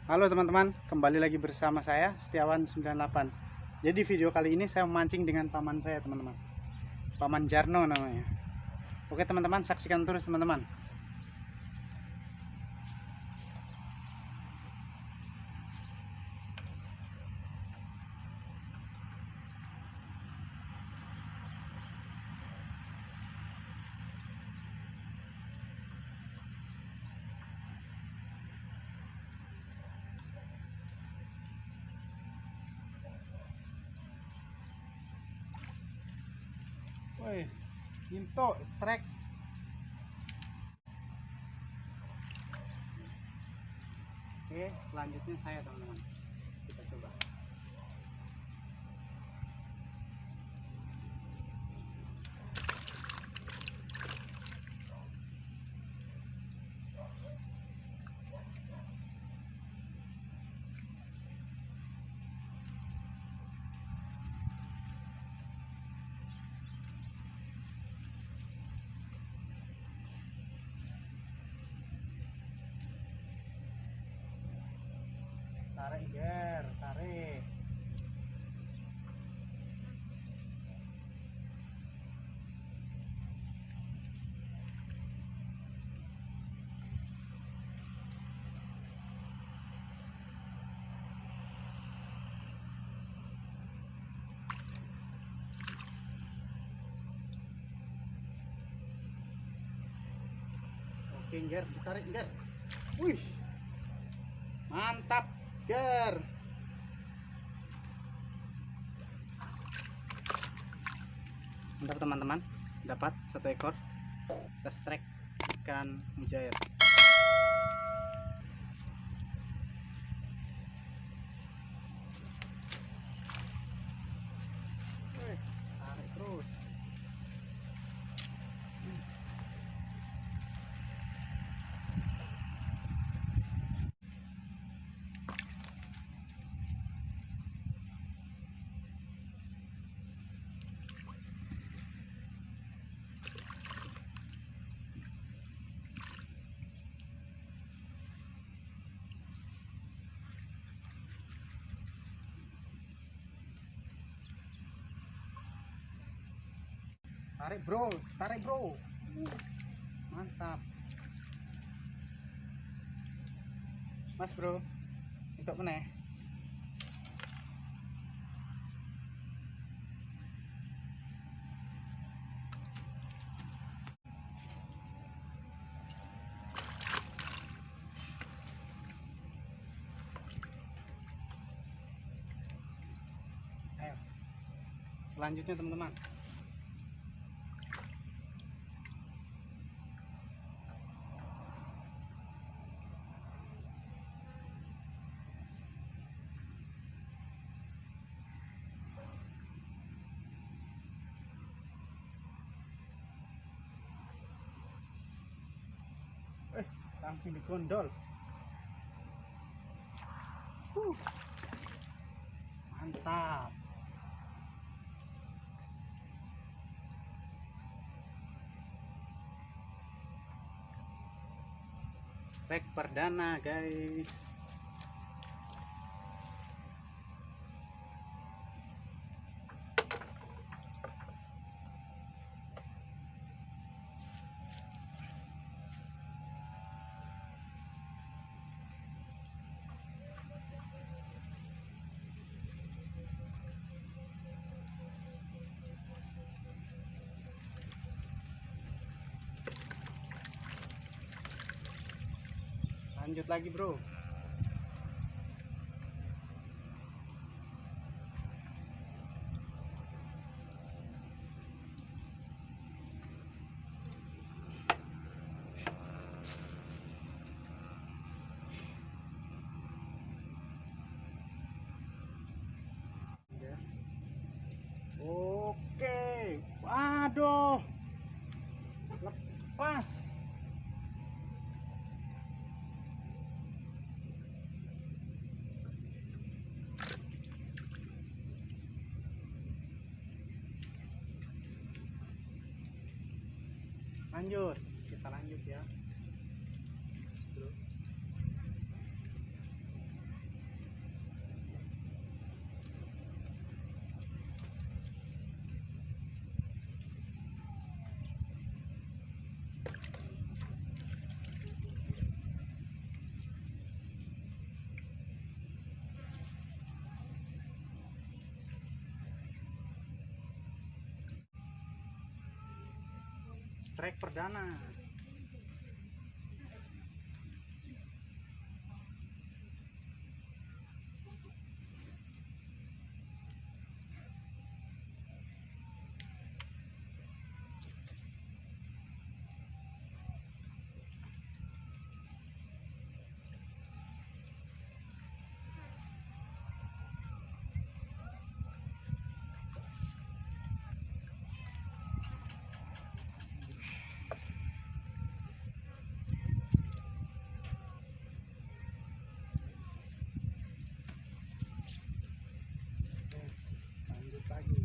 Halo teman-teman, kembali lagi bersama saya Setiawan 98. Jadi video kali ini saya memancing dengan paman saya teman-teman, Paman Jarno namanya. Oke teman-teman, saksikan terus teman-teman. Woi, Minto, strike. Oke, selanjutnya saya teman-teman. Kita coba. Tarik ger, tarik. Oke ger, tarik ger. Wih, mantap ger. Mantap teman-teman, dapat satu ekor. Kita strike ikan mujair. Tarik terus. Tarik bro, tarik bro. Mantap. Mas bro, untuk meneh. Ayo. Selanjutnya teman-teman. Langsung digondol. Mantap. Strike perdana guys. Lanjut lagi bro. Oke, waduh, lepas. Lanjut, kita lanjut ya bro. strike perdana. Lanjut lagi.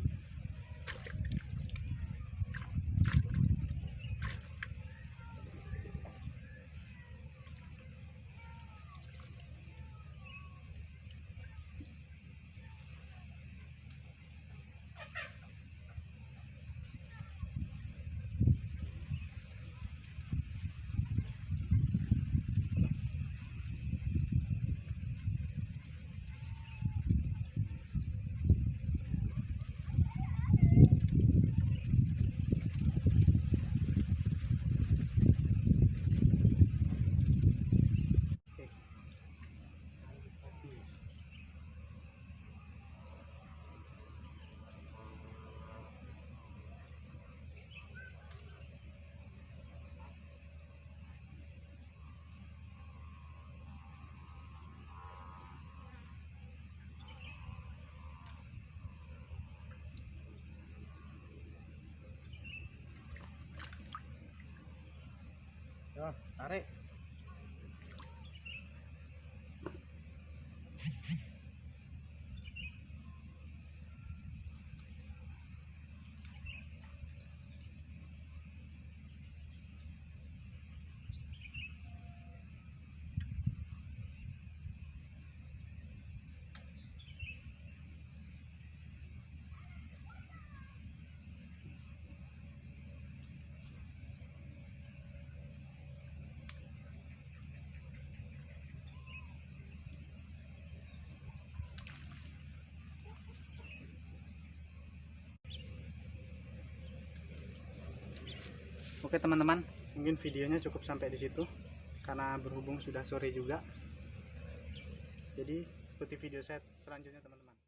Yo, tarik. Oke teman-teman, mungkin videonya cukup sampai di situ karena berhubung sudah sore juga. Jadi ikuti video saya selanjutnya teman-teman.